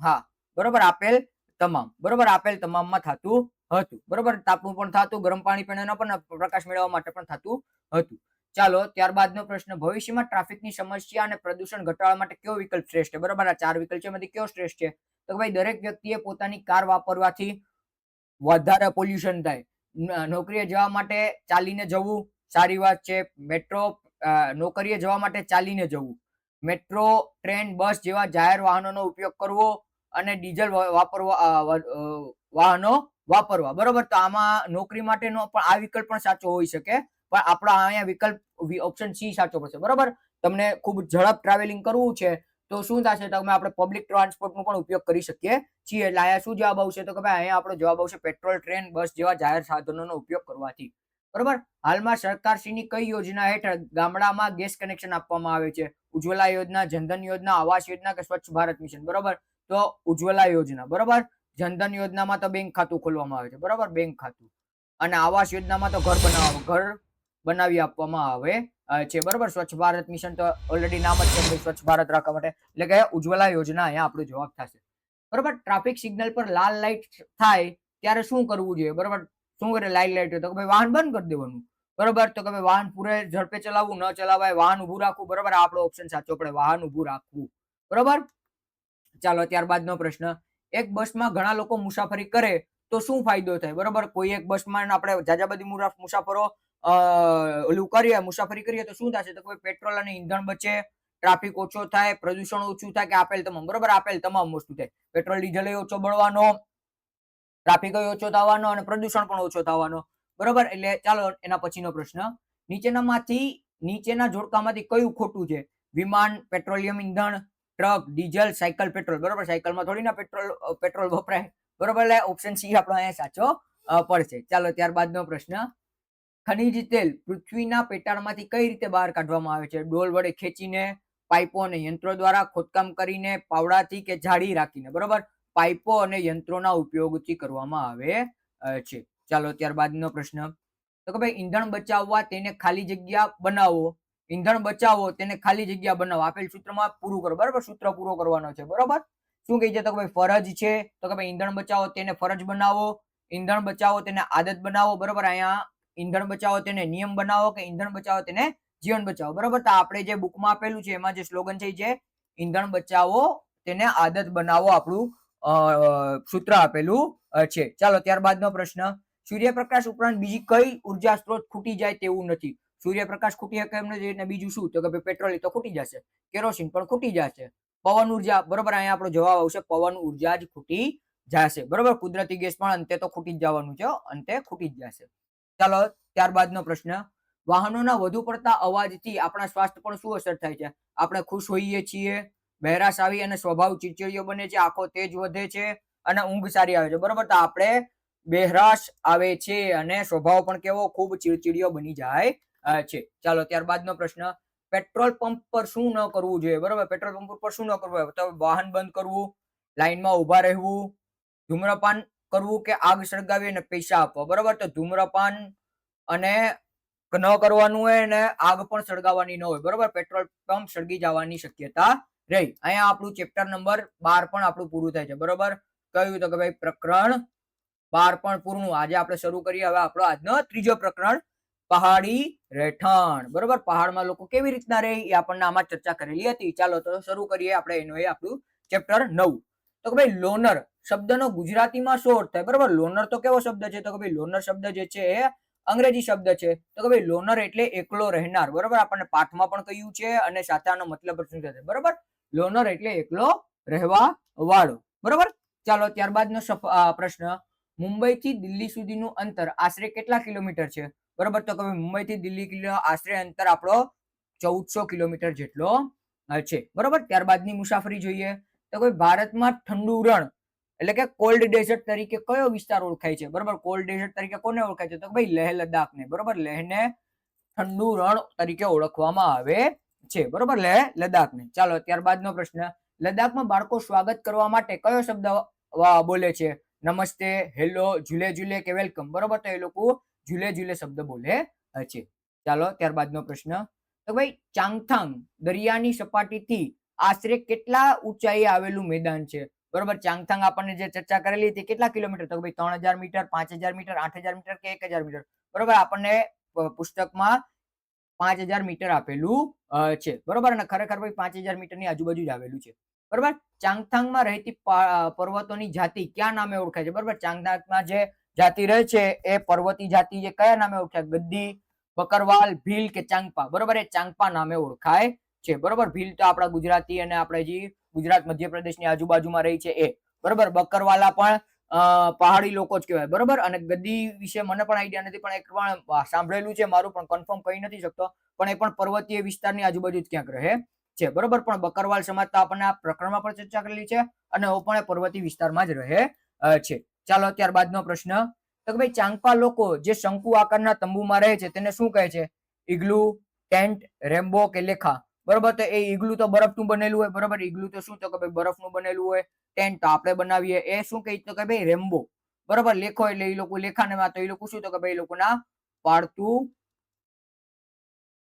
હા, બરોબર, આપેલ તમામ. બરોબર, આપેલ તમામમાં થતું હતું. બરોબર, તાપણું પણ થતું, ગરમ પાણી પણ પ્રકાશ મેળવવા માટે પણ થતું હતું. ચાલો ત્યારબાદનો પ્રશ્ન, ભવિષ્યમાં ટ્રાફિકની સમસ્યા અને પ્રદૂષણ ઘટાડવા માટે કયો વિકલ્પ શ્રેષ્ઠ છે? બરોબર, આ 4 વિકલ્પ છે એમાંથી કયો શ્રેષ્ઠ છે? તો ભાઈ દરેક વ્યક્તિએ પોતાની કાર વાપરવાથી વધારે પોલ્યુશન થાય. નોકરીએ જવા માટે ચાલીને જવું સારી વાત છે. મેટ્રો, નોકરીએ જવા માટે ચાલીને જવું, મેટ્રો, ટ્રેન, બસ જેવા જાહેર વાહનોનો ઉપયોગ કરવો અને ડીઝલ વાહનો વાપરવા. બરોબર, તો આમાં નોકરી માટેનો પણ આ વિકલ્પ પણ સાચો હોઈ શકે, પણ આપણો અહીંયા વિકલ્પ ઓપ્શન સી સાચો પડશે. બરોબર, તમને ખૂબ ઝડપ ટ્રાવેલિંગ કરવું છે તો શું થશે? તો આપણે પબ્લિક ટ્રાન્સપોર્ટનો પણ ઉપયોગ કરી શકીએ છીએ. એટલે અહીંયા શું જવાબ આવશે? તો કે ભાઈ અહીંયા આપણો જવાબ આવશે પેટ્રોલ, ટ્રેન, બસ જેવા જાહેર સાધનોનો ઉપયોગ કરવાથી. બરોબર, હાલમાં સરકારશ્રીની કઈ યોજના હેઠળ ગામડામાં ગેસ કનેક્શન આપવામાં આવે છે? ઉજ્જવલા યોજના, જનધન યોજના, આવાસ યોજના કે સ્વચ્છ ભારત મિશન? બરોબર, તો ઉજ્જવલા યોજના. બરોબર, જનધન યોજનામાં તો બેંક ખાતું ખોલવામાં આવે છે. બરોબર, બેંક ખાતું. અને આવાસ યોજનામાં તો ઘર બનાવી આપવામાં આવે છે. બરોબર, સ્વચ્છ ભારત મિશન તો ઓલરેડી નામ જ છે સ્વચ્છ ભારત રાખવા માટે, એટલે કે ઉજ્જવલા યોજના અહીંયા આપણો જવાબ થશે. બરોબર, ટ્રાફિક સિગ્નલ પર લાલ લાઈટ થાય ત્યારે શું કરવું જોઈએ? બરોબર, શું કરે લાલ લાઈટ તો ભાઈ વાહન બંધ કરી દેવાનું. બરોબર, તો કે ભાઈ વાહન પૂરે ઝડપે ચલાવવું, ન ચલાવાય, વાહન ઊભું રાખવું. બરોબર, આપણો ઓપ્શન સાચો પડે, વાહન ઊભું રાખવું. બરોબર, ચાલો ત્યારબાદનો પ્રશ્ન, એક બસમાં ઘણા લોકો મુસાફરી કરે તો શું ફાયદો થાય? બરોબર, કોઈ એક બસમાં આપણે જાજા બધી મુસાફરો ઓલું કરીએ, મુસાફરી કરીએ તો શું થશે? તો કોઈ પેટ્રોલ અને ઈંધણ બચે, ટ્રાફિક ઓછો થાય, પ્રદૂષણ ઓછું થાય, કે આપેલ તમામ? બરોબર, આપેલ તમામ વસ્તુ થાય. પેટ્રોલ ડીઝલ ઓછો બળવાનો, ટ્રાફિક ઓછો થવાનો અને પ્રદૂષણ પણ ઓછો થવાનો. બરોબર, એટલે ચાલો એના પછીનો પ્રશ્ન, નીચેના જોડકામાંથી કયું ખોટું છે? વિમાન, પેટ્રોલિયમ ઇંધણ, ટ્રક, ડીઝલ, સાયકલ, પેટ્રોલ. બરોબર, સાયકલમાં થોડી ના પેટ્રોલ વપરાય. બરોબર, એટલે ઓપ્શન સી આપણો અહીંયા સાચો પડશે. ચાલો ત્યારબાદનો પ્રશ્ન, ખનિજ તેલ પૃથ્વીના પેટાળમાંથી કઈ રીતે બહાર કાઢવામાં આવે છે? ડોલ વડે ખેંચીને, પાઇપો અને યંત્રો દ્વારા, ખોદકામ કરીને, પાવડાથી કે જાળી રાખીને. બરોબર, પાઇપો અને યંત્રોના ઉપયોગથી કરવામાં આવે છે. ચાલો ત્યારબાદનો પ્રશ્ન, તો કે ભાઈ ઈંધણ બચાવવા તેને ખાલી જગ્યા બનાવો, ઈંધણ બચાવો તેને ખાલી જગ્યા બનાવો, આપેલ સૂત્રમાં પૂરું કરો. બરાબર, સૂત્ર પૂરો કરવાનો છે. બરોબર, શું કહે છે? તો કે ભાઈ ફરજ છે, તો કે ભાઈ ઈંધણ બચાવો તેને ફરજ બનાવો, ઈંધણ બચાવો તેને આદત બનાવો. બરોબર, અહીંયા ઈંધણ બચાવો તેને નિયમ બનાવો, કે ઈંધણ બચાવો તેને જીવન બચાવો. બરોબર, તો આપણે જે બુકમાં આપેલું છે એમાં જે સ્લોગન છે જે ઈંધણ બચાવો તેને આદત બનાવો આપણું સૂત્ર આપેલું છે. ચાલો ત્યારબાદનો પ્રશ્ન, સૂર્યપ્રકાશ ઉપરાંત બીજી કઈ ઉર્જા સ્ત્રોત ખૂટી જાય તેવું નથી? સૂર્યપ્રકાશ ખૂટી શકે એમ નથી, એટલે બીજું શું? તો કે ભાઈ પેટ્રોલ તો ખૂટી જશે, કેરોસીન પણ ખૂટી જશે, પવન ઉર્જા. બરોબર, અહીંયા આપણો જવાબ આવશે પવન ઉર્જા જ ખૂટી જશે. બરોબર, કુદરતી ગેસ પણ અંતે તો ખૂટી જ જવાનું છે, અંતે ખૂટી જ જશે. ચાલો ત્યારબાદનો પ્રશ્ન, વાહનોના વધુ પડતા અવાજથી આપણા સ્વાસ્થ્ય પર શું અસર થાય છે? આપણે ખુશ હોઈએ છીએ, બહેરાશ આવી અને સ્વભાવ ચીડચીડિયો બને છે, આંખો તેજ વધે છે અને ઊંઘ સારી આવે છે. બરોબર, તો આપણે બહેરાશ આવે છે અને સ્વભાવ પણ કેવો? ખૂબ ચીડચીડિયો બની જાય છે. ચાલો ત્યારબાદનો પ્રશ્ન, પેટ્રોલ પંપ પર શું ન કરવું જોઈએ? બરોબર, પેટ્રોલ પંપ પર શું ન કરવું જોઈએ? તો વાહન બંધ કરવું, લાઈનમાં ઉભા રહેવું, ધૂમ્રપાન કરવું, કે આગ સળગાવી અને પૈસા આપવા. બરોબર, તો ધૂમ્રપાન અને ન કરવાનું હોય અને આગ પણ સળગાવવાની ન હોય. બરોબર, પેટ્રોલ પંપ સળગી જવાની શક્યતા રહી. અહીંયા આપણું ચેપ્ટર નંબર 12 પણ આપણું પૂરું થાય છે. બરોબર, કયું? તો કે ભાઈ પ્રકરણ 12 પણ પૂરું. આજે આપણે શરૂ કરીએ હવે આપણો આજનો ત્રીજો પ્રકરણ, પહાડી રહેઠાણ. બરોબર, પહાડમાં લોકો કેવી રીતના રહે એ આપણને આમાં ચર્ચા કરેલી હતી. ચાલો તો શરૂ કરીએ આપણે એનું આપણું ચેપ્ટર 9. તો કે ભાઈ લોનર શબ્દનો ગુજરાતીમાં શું અર્થ થાય? બરોબર, લોનર તો કેવો શબ્દ છે? તો કે ભાઈ લોનર શબ્દ જે છે એ અંગ્રેજી શબ્દ છે. તો કે ભાઈ લોનર એટલે એકલો રહેનાર. બરોબર, આપણને પાઠમાં પણ કહ્યું છે અને સાથે આનો મતલબ શું છે? બરોબર, લોનર એટલે એકલો રહેવા વાળો. બરોબર, ચાલો ત્યારબાદનો પ્રશ્ન, મુંબઈ થી દિલ્હી સુધીનું અંતર આશરે કેટલા કિલોમીટર છે? બરોબર, તો કે મુંબઈ થી દિલ્હી આશરે અંતર આપણો 1400 કિલોમીટર જેટલો છે. બરોબર, ત્યારબાદની મુસાફરી જોઈએ તો કોઈ ભારતમાં ઠંડુ રણ એટલે કે કોલ્ડ ડેઝર્ટ તરીકે કયો વિસ્તાર ઓળખાય છે? બરોબર, કોલ્ડ ડેઝર્ટ તરીકે કોને ઓળખાય છે? તો ભાઈ લેહ લદ્દાખને. બરોબર, લેહને ઠંડુ રણ તરીકે ઓળખવામાં આવે છે. બરોબર, લેહ લદ્દાખને. ચાલો ત્યારબાદનો પ્રશ્ન, લદ્દાખમાં બાળકો સ્વાગત કરવા માટે કયો શબ્દ બોલે છે? નમસ્તે, હેલો, ઝૂલે ઝૂલે કે વેલકમ. બરોબર, તો એ લોકો ઝૂલે ઝૂલે શબ્દ બોલે છે. ચાલો ત્યારબાદનો પ્રશ્ન, તો ભાઈ ચાંગથાંગ દરિયાની સપાટીથી આશરે કેટલા ઊંચાઈએ આવેલું મેદાન છે? બરોબર, ચાંગથાંગ આપણને જે ચર્ચા કરેલી હતી કેટલા કિલોમીટર? તો ભાઈ 3000 મીટર, 5000 મીટર, 8000 મીટર કે 1000 મીટર. બરોબર, આપણને પુસ્તકમાં 5000 મીટર આપેલું છે. બરોબર, અને ખરેખર ભાઈ 5000 મીટરની આજુબાજુ જ આવેલું છે. બરોબર, ચાંગથાંગમાં રહેતી પર્વતોની જાતિ કયા નામે ઓળખાય છે? બરોબર, ચાંગથાંગમાં જે જાતિ રહે છે એ પર્વતી જાતિ જે કયા નામે ઓળખાય? ગદ્દી, બકરવાલ, ભીલ કે ચાંગપા. બરોબર, એ ચાંગપા નામે ઓળખાય છે. બરોબર, ભીલ તો આપણા ગુજરાતી અને આપણે જે ગુજરાત મધ્યપ્રદેશની આજુબાજુમાં રહી છે એ. બરોબર, બકરવાલા પણ પહાડી લોકો જ કહેવાય. બરોબર, અને ગદ્દી વિશે મને પણ આઈડિયા નથી, પણ એક પણ સાંભળેલું છે મારું, પણ કન્ફર્મ કહી નથી શકતો, પણ એ પણ પર્વતીય વિસ્તારની આજુબાજુ જ ક્યાંક રહે છે. બરોબર, પણ બકરવાલ સમાજ તો આપણને આ પ્રકરણમાં પણ ચર્ચા કરેલી છે અને એ પણ પર્વતીય વિસ્તારમાં જ રહે છે. ચાલો ત્યારબાદનો પ્રશ્ન, તો કે ભાઈ ચાંગપા લોકો જે શંકુ આકારના તંબુમાં રહે છે તેને શું કહે છે? ઇગ્લુ, ટેન્ટ, રેમ્બો કે લેખા. બરોબર, તો એ ઇગ્લુ તો બરફનું બનેલું હોય. બરોબર, ઇગ્લુ તો શું? તો કે ભાઈ બરફનું બનેલું હોય. ટેન્ટ તો આપણે બનાવીએ. એ શું કહે? તો કે ભાઈ રેમ્બો. બરોબર, લેખો એટલે એ લોકો લેખાને તો એ લોકો શું? તો કે ભાઈ એ લોકોના પાળતું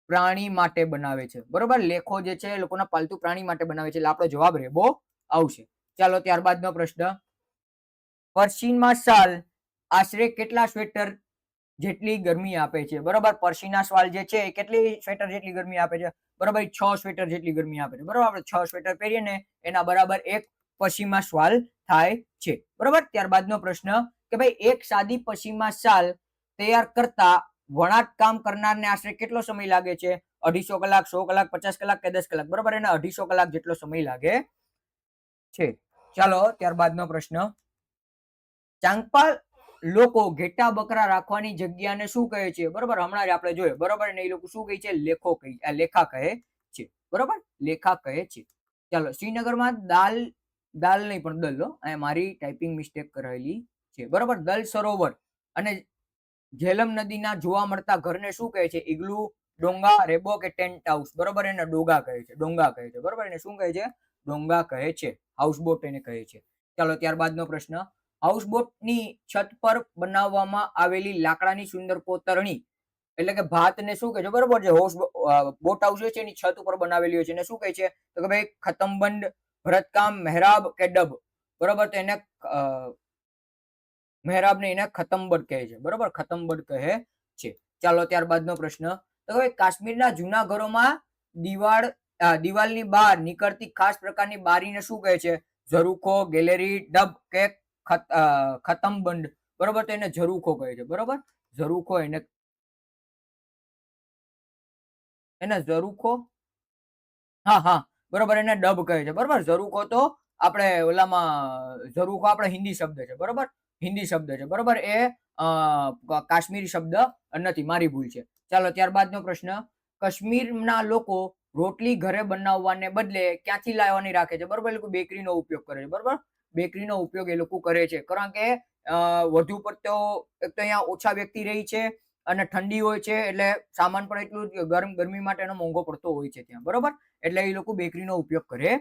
પ્રાણી માટે બનાવે છે. બરોબર, લેખો જે છે એ લોકોના પાલતુ પ્રાણી માટે બનાવે છે, એટલે આપણો જવાબ રેબો આવશે. ચાલો ત્યારબાદનો પ્રશ્ન, પશ્ચિમા શાલ આશરે કેટલા સ્વેટર જેટલી ગરમી આપે છે? બરોબર, પશ્ચિમા શાલ જે છે એ કેટલી સ્વેટર જેટલી ગરમી આપે છે? બરોબર, 6 સ્વેટર જેટલી ગરમી આપે છે. બરોબર, આપણે 6 સ્વેટર પહેરીએ ને એના બરાબર એક પશ્ચિમા શાલ થાય છે. બરોબર, ત્યારબાદનો પ્રશ્ન કે ભાઈ એક સાદી પશ્ચિમા શાલ તૈયાર કરતા વણાટ કામ કરનારને આશરે કેટલો સમય લાગે છે? 250 કલાક, 100 કલાક, 50 કલાક કે 10 કલાક, બરોબર. એને 250 કલાક જેટલો સમય લાગે છે. ચાલો ત્યારબાદનો પ્રશ્ન, ચાંગપા લોકો ઘેટા બકરા રાખવાની જગ્યાને શું કહે છે? બરોબર, હમણાં જ આપણે જોયું, બરોબર. અને એ લોકો શું કહે છે? લેખા કહે છે, બરોબર, લેખા કહે છે. ચાલો, શ્રીનગરમાં દાલ નહીં પણ દલ, અહીંયા મારી ટાઈપિંગ મિસ્ટેક કરાયેલી છે, બરોબર. દલ સરોવર અને ઝેલમ નદીના જોવા મળતા ઘરને શું કહે છે? ઇગ્લુ, ડોંગા, રેબો કે ટેન્ટ હાઉસ, બરોબર. એને ડોંગા કહે છે, ડોંગા કહે છે, બરોબર. એને શું કહે છે? ડોંગા કહે છે. હાઉસબોટ એને કહે છે. ચાલો ત્યારબાદનો પ્રશ્ન, હાઉસબોટની છત પર બનાવવામાં આવેલી લાકડાની સુંદર કોતરણી, એટલે કે ભાત ને શું કહે છે? બરોબર, જે બોટ હાઉસ છે એની છત ઉપર બનાવેલી હોય છે એને શું કહે છે? તો કે ભાઈ ખતમબંધ, ભરતકામ, મહેરાબ કે ડબ, બરોબર. તો એને મહેરાબ ને એને ખતમબંધ કહે છે, બરોબર, ખતમબંધ કહે છે. ચાલો ત્યારબાદનો પ્રશ્ન, તો કે કાશ્મીરના જૂના ઘરોમાં દિવાલની બહાર નીકળતી ખાસ પ્રકારની બારીને શું કહે છે? ઝરૂખો, ગેલેરી, ડબ કે ખતમબંધ, બરોબર. તો એને ઝરૂખો કહે છે, બરોબર. ઝરૂખો એને ઝરૂખો, હા હા, બરોબર, એને ડબ કહે છે, બરોબર. ઝરૂખો તો આપણે ઓલામાં ઝરૂખો આપણે હિન્દી શબ્દ છે, બરોબર, હિન્દી શબ્દ છે, બરોબર. એ કાશ્મીરી શબ્દ નથી, મારી ભૂલ છે. ચાલો ત્યારબાદનો પ્રશ્ન, કાશ્મીરના લોકો રોટલી ઘરે બનાવવાને બદલે ક્યાંથી લાવવાની રાખે છે? બરોબર, એ લોકો બેકરીનો ઉપયોગ કરે છે, બરોબર. બેકરીનો ઉપયોગ એ લોકો કરે છે, કારણ કે વધુ પડતો એક તો અહીંયા ઓછા વ્યક્તિ રહી છે અને ઠંડી હોય છે, એટલે સામાન પણ એટલું જ ગરમી માટે એનો મોંઘો પડતો હોય છે ત્યાં, બરોબર. એટલે એ લોકો બેકરીનો ઉપયોગ કરે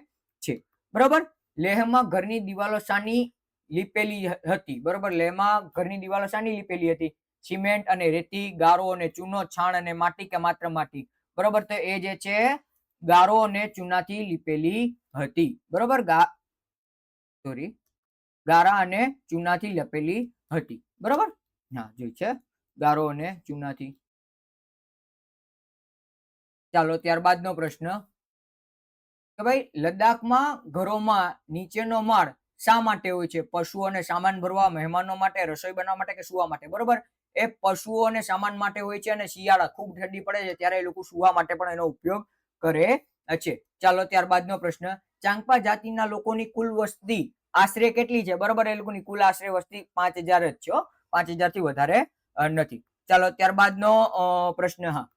છે, બરોબર. લેહમાં ઘરની દિવાલો શાની લીપેલી હતી? બરોબર, લેહમાં ઘરની દિવાલો શાની લીપેલી હતી? સિમેન્ટ અને રેતી, ગારો અને ચૂનો, છાણ અને માટી કે માત્ર માટી, બરોબર. તો એ જે છે ગારો અને ચૂનાથી લીપેલી હતી, બરોબર. ગારા અને ચૂનાથી લપેલી હતી, બરોબર. હા, જે છે ગારો અને ચૂનાથી. ચાલો ત્યારબાદનો પ્રશ્ન, કે ભાઈ લદ્દાખમાં ઘરોમાં નીચેનો માળ શા માટે હોય છે? પશુઓ અને સામાન ભરવા, મહેમાનો માટે, રસોઈ બનાવવા માટે કે સુવા માટે, બરોબર. એ પશુઓ અને સામાન માટે હોય છે, અને શિયાળા ખૂબ ઠંડી પડે છે ત્યારે એ લોકો સુવા માટે પણ એનો ઉપયોગ કરે છે. ચાલો ત્યારબાદનો પ્રશ્ન, ચાંગપા જાતિના લોકોની કુલ વસ્તી આશરે કેટલી છે? બરોબર, એ લોકોની કુલ આશરે વસ્તી 5000 જ છે, 5000 થી વધારે નથી. ચાલો ત્યારબાદનો પ્રશ્ન, હા,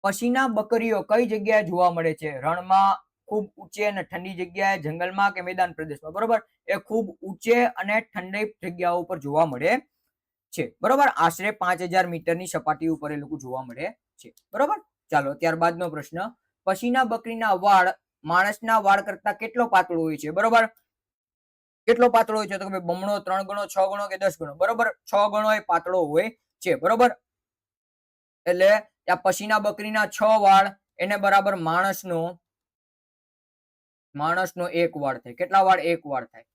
પછીના બકરીઓ કઈ જગ્યાએ જોવા મળે છે? રણમાં, ખૂબ ઊંચે અને ઠંડી જગ્યાએ, જંગલમાં કે મેદાન પ્રદેશમાં, બરોબર. એ ખૂબ ઊંચે અને ઠંડી જગ્યાઓ ઉપર જોવા મળે છે, બરોબર. આશરે 5000 મીટરની સપાટી ઉપર એ લોકો જોવા મળે છે, બરોબર. ચાલો ત્યારબાદનો પ્રશ્ન, પછીના બકરીના વાળ માણસના વાળ કરતા કેટલો પાતળો હોય છે? બરોબર, કેટલો પાતળો હોય છે? તો બમણો, 3 ગણો, 6 ગણો કે 10 ગણો, બરોબર. 6 ગણો એ પાતળો હોય છે, બરોબર. એટલે આ પછીના બકરીના 6 વાળ એને બરાબર માણસનો એક વાળ થાય. કેટલા વાળ? એક વાળ થાય,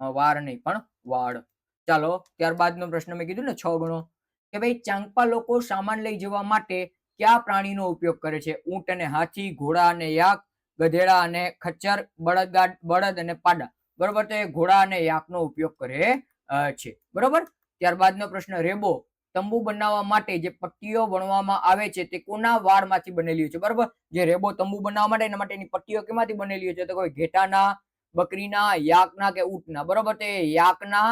વાર નહીં પણ વાળ. ચાલો ત્યારબાદનો પ્રશ્ન મેં કીધું ને 6 ગણો, કે ભાઈ ચાંગપા લોકો સામાન લઈ જવા માટે કયા પ્રાણીનો ઉપયોગ કરે છે? ઊંટ અને હાથી, ઘોડા અને યાક, ગધેડા અને ખચ્ચર, બળદ અને પાડા, બરોબર. તો એ ઘોડા અને યાકનો ઉપયોગ કરે છે, બરોબર. ત્યારબાદનો પ્રશ્ન, રેબો તંબુ બનાવવા માટે જે પટ્ટીઓ વણવામાં આવે છે તે કોના વાળમાંથી બનેલી હોય છે? બરોબર, જે રેબો તંબુ બનાવવા માટે એના માટેની પટ્ટીઓ કેમાંથી બનેલી હોય છે? તો કોઈ ઘેટાના, બકરીના, યાકના કે ઊંટના, બરોબર. તે યાકના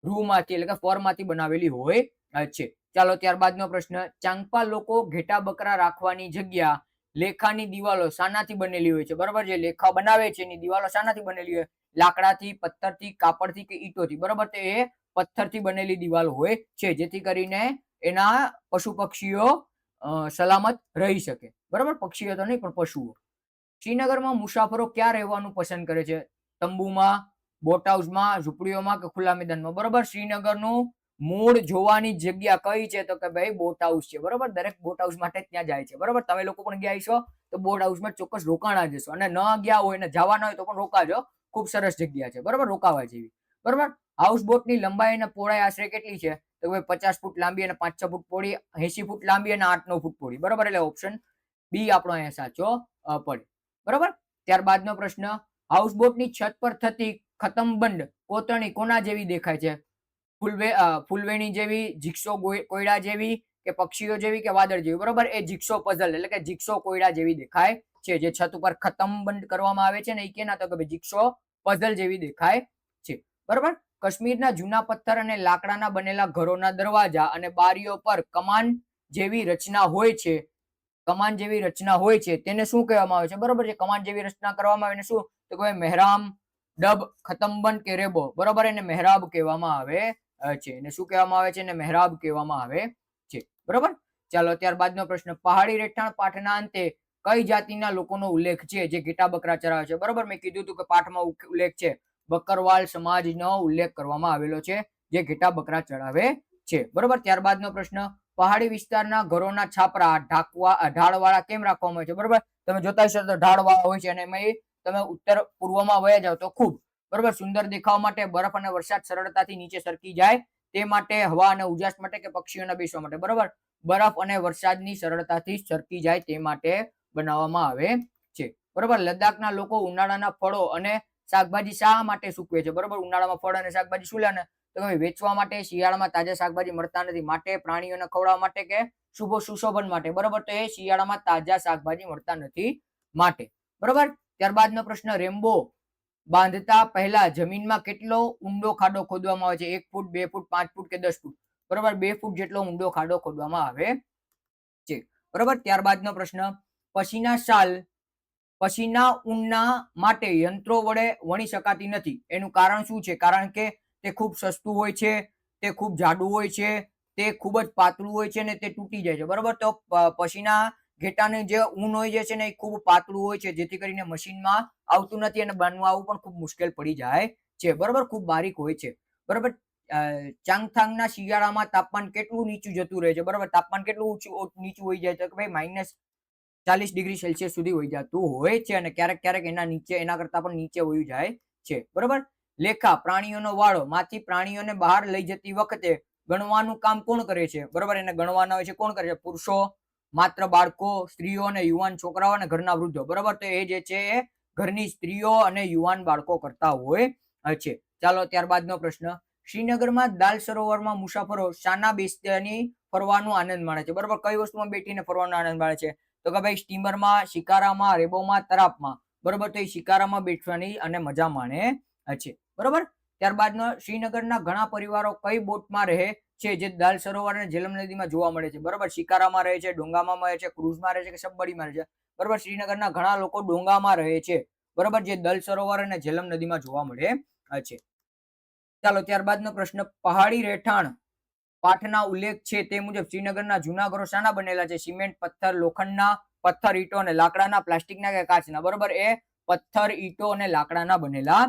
રૂમાંથી એટલે કે ફરમાંથી બનાવેલી હોય છે. ચાલો ત્યારબાદનો પ્રશ્ન, ચાંગપા લોકો ઘેટા બકરા રાખવાની જગ્યા લેખાની દિવાલો શાનાથી બનેલી હોય છે? બરોબર, જે લેખા બનાવે છે એની દિવાલો શાનાથી બનેલી હોય? લાકડાથી, પથ્થરથી, કાપડથી કે ઈંટોથી, બરોબર. તો એ પથ્થરથી બનેલી દિવાલ હોય છે, જેથી કરીને એના પશુ પક્ષીઓ સલામત રહી શકે, બરોબર. પક્ષીઓ તો નહીં પણ પશુઓ. શ્રીનગરમાં મુસાફરો ક્યાં રહેવાનું પસંદ કરે છે? તંબુમાં, બોટ હાઉસમાં, ઝૂંપડીઓમાં કે ખુલ્લા મેદાનમાં, બરોબર. શ્રીનગરનું મૂળ જોવાની જગ્યા કઈ છે? તો કે ભાઈ બોટ હાઉસ છે, બરોબર. દરેક બોટ હાઉસ માટે ત્યાં જાય છે, બરોબર. તમે લોકો પણ ગયા છો તો બોટ હાઉસમાં ચોક્કસ રોકાણા જશો, અને ન ગયા હોય ને જવાના હોય તો પણ રોકાજો, ખૂબ સરસ જગ્યા છે, બરોબર, રોકાવા જેવી, બરોબર. હાઉસ બોટની લંબાઈ અને પહોળાઈ આશરે કેટલી છે? તો ભાઈ 50 ફૂટ લાંબી અને 5-6 ફૂટ પહોળી, 80 ફૂટ લાંબી અને 8-9 ફૂટ પહોળી, બરોબર. એટલે ઓપ્શન બી આપણો અહીંયા સાચો પડે, બરોબર. ત્યારબાદનો પ્રશ્ન, હાઉસબોટની છત પર થતી ખતમબંધ કોતરણી કોના જેવી દેખાય છે? ફૂલવેણી જેવી, જીક્સો કોયડા જેવી, કે પક્ષીઓ જેવી કે વાદળ જેવી, બરોબર. એ જીક્સો પઝલ એટલે કે જીક્સો કોયડા જેવી દેખાય છે. જે છત ઉપર ખતમ બંધ કરવામાં આવે છે ને, એ કેના તો કે જીક્સો પઝલ જેવી દેખાય છે, બરોબર. કાશ્મીરના જૂના પથ્થર અને લાકડાના બનેલા ઘરોના દરવાજા અને બારીઓ પર કમાન જેવી રચના હોય છે. કમાન જેવી રચના હોય છે તેને શું કહેવામાં આવે છે? બરોબર છે. કમાન જેવી રચના કરવામાં આવે એને શું તો કે મહેરામ, ડબ, ખતમબંધ કે રેબો, બરોબર. એને મહેરાબ કહેવામાં આવે છે. એને શું કહેવામાં આવે છે? એને મહેરાબ કહેવામાં આવે છે, બરોબર. ચાલો ત્યારબાદનો પ્રશ્ન, પહાડી રહેઠાણ પાઠના અંતે કઈ જાતિના લોકોનો ઉલ્લેખ છે જે ઘેટા બકરા ચરાવે છે? બરોબર, મેં કીધું હતું કે પાઠમાં ઉલ્લેખ છે, બકરવાલ સમાજનો ઉલ્લેખ કરવામાં આવેલો છે જે ઘેટા બકરા ચરાવે છે, બરોબર. ત્યારબાદનો પ્રશ્ન, પહાડી વિસ્તારના ઘરોના છાપરા ઢાળવાળા કેમ રાખવામાં આવે છે? બરોબર, તમે જોતા હશો તો ઢાળવાળા હોય છે અને એમાં તમે ઉત્તર પૂર્વમાં વયા જાવ તો ખૂબ, બરોબર, સુંદર દેખાવા માટે, બરફ અને વરસાદ સરળતાથી નીચે સરકી જાય તે માટે, હવા અને ઉજાસ માટે કે પક્ષીઓના બેસવા માટે? બરોબર, બરફ અને વરસાદની સરળતાથી સરકી જાય તે માટે બનાવવામાં આવે છે, બરોબર. લદ્દાખના લોકો ઉનાળાના ફળો અને શાકભાજી શા માટે સૂકવે છે? બરોબર, ઉનાળામાં ફળ અને શાકભાજી શું લે તો વેચવા માટે, શિયાળામાં તાજા શાકભાજી મળતા નથી માટે, પ્રાણીઓને ખવડાવવા માટે કે સુશોભન માટે? બરોબર, તો એ શિયાળામાં તાજા શાકભાજી મળતા નથી માટે, બરોબર. ત્યારબાદનો પ્રશ્ન, રેમ્બો બાંધતા પહેલા જમીનમાં કેટલો ઊંડો ખાડો ખોદવામાં આવે છે? 1 ફૂટ, 2 ફૂટ, 5 ફૂટ કે 10 ફૂટ? બરોબર, 2 ફૂટ જેટલો ઊંડો ખાડો ખોદવામાં આવે છે, બરોબર. ત્યારબાદનો પ્રશ્ન, પશીના ઊનના માટે યંત્રો વડે વણી શકાતી નથી, એનું કારણ શું છે? કારણ કે તે ખૂબ સસ્તું હોય છે, તે ખૂબ જાડું હોય છે, તે ખૂબ જ પાતળું હોય છે ને તે તૂટી જાય છે, બરોબર. તો પશીના ઘેટાનું જે ઊન હોય છે ને એ ખૂબ પાતળું હોય છે, જેથી કરીને મશીનમાં આવતું નથી અને બનાવવું પણ ખૂબ મુશ્કેલ પડી જાય છે, બરોબર. ખૂબ બારીક હોય છે, બરોબર. ચાંગથાંગના શિયાળામાં તાપમાન કેટલું નીચું જતું રહે છે? બરોબર, તાપમાન કેટલું નીચું હોઈ જાય છે કે ભાઈ -40°C સુધી હોઈ જતું હોય છે અને ક્યારેક ક્યારેક એના કરતા પણ નીચે હોઈ જાય છે, બરોબર. લેખા પ્રાણીઓનો વાળો માંથી પ્રાણીઓને બહાર લઈ જતી વખતે ગણવાનું કામ કોણ કરે છે? બરોબર, એને ગણવાના હોય છે કોણ કરે છે? પુરુષો, માત્ર બાળકો, સ્ત્રીઓ અને યુવાન છોકરાઓ અને ઘરના વૃદ્ધો, બરોબર. તો એ જે છે એ ઘરની સ્ત્રીઓ અને યુવાન બાળકો કરતા હોય છે. ચાલો ત્યારબાદનો પ્રશ્ન, શ્રીનગરમાં દાલ સરોવરમાં મુસાફરો શાના બેસવાની ફરવાનો આનંદ માણે છે? બરોબર, કઈ વસ્તુમાં બેઠીને ફરવાનો આનંદ માણે છે? તો કે ભાઈ સ્ટીમરમાં, શિકારામાં, રેબોમાં, તરાપમાં, બરોબર. તો એ શિકારામાં બેઠવાની અને મજા માણે છે, બરોબર. ત્યારબાદનો, શ્રીનગરના ઘણા પરિવારો કઈ બોટમાં રહે છે જે દાલ સરોવર અને ઝેલમ નદીમાં જોવા મળે છે? બરોબર, શિકારામાં રહે છે, ડોંગામાં રહે છે, ક્રુઝમાં રહે છે કે સબમરીનમાં રહે છે? બરોબર, શ્રીનગરના ઘણા લોકો ડોંગામાં રહે છે, બરોબર, જે દલ સરોવર અને ઝેલમ નદીમાં જોવા મળે છે. ચાલો ત્યારબાદનો પ્રશ્ન, પહાડી રહેઠાણ પાઠના ઉલ્લેખ છે તે મુજબ શ્રીનગરના જૂના ઘરો શાના બનેલા છે? સિમેન્ટ, પથ્થર, લોખંડના, પથ્થર, ઈંટો અને લાકડાના, પ્લાસ્ટિકના કે કાચના? બરોબર, એ પથ્થર, ઈંટો અને લાકડાના બનેલા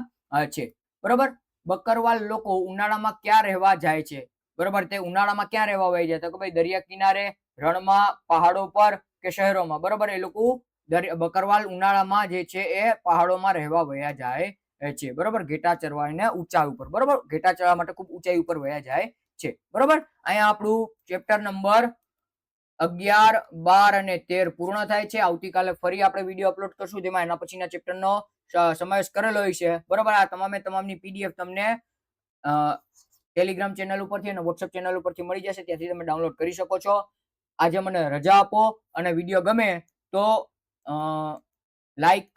છે, બરોબર. બકરવાલ લોકો ઉનાળામાં ક્યાં રહેવા જાય છે? બરોબર, તે ઉનાળામાં ક્યાં રહેવા વહી જાય? તો કે ભાઈ દરિયા કિનારે, રણમાં, પહાડો પર કે શહેરોમાં? બરોબર, એ લોકો બકરવાલ ઉનાળામાં જે છે એ પહાડોમાં રહેવા વયા જાય છે, બરોબર, ઘેટા ચરવાને ઊંચાઈ ઉપર, બરોબર, ઘેટા ચરવા માટે ખૂબ ઊંચાઈ ઉપર વયા જાય છે, બરોબર. અહીંયા આપણું ચેપ્ટર નંબર 11, 12 અને 13 પૂર્ણ થાય છે. આવતીકાલે ફરી આપણે વિડીયો અપલોડ કરશું જેમાં એના પછીના ચેપ્ટરનો સમાવેશ કરેલો હોય છે, બરોબર. આ તમામની પીડીએફ તમને ટેલિગ્રામ ચેનલ ઉપરથી અને વોટ્સએપ ચેનલ ઉપરથી મળી જશે, ત્યાંથી તમે ડાઉનલોડ કરી શકો છો. આજે મને રજા આપો અને વિડીયો ગમે તો લાઈક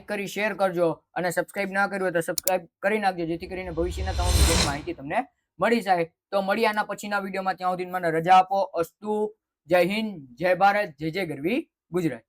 કરી શેર કરજો અને સબસ્ક્રાઇબ ના કર્યું હોય તો સબસ્ક્રાઇબ કરી નાખજો, જેથી કરીને ભવિષ્યના તમામ માહિતી તમને મળી જાય. તો મળી આના પછીના વિડીયોમાં, ત્યાં સુધી મને રજા આપો. અસ્તુ. જય હિન્દ, જય ભારત, જય જય ગરવી ગુજરાત.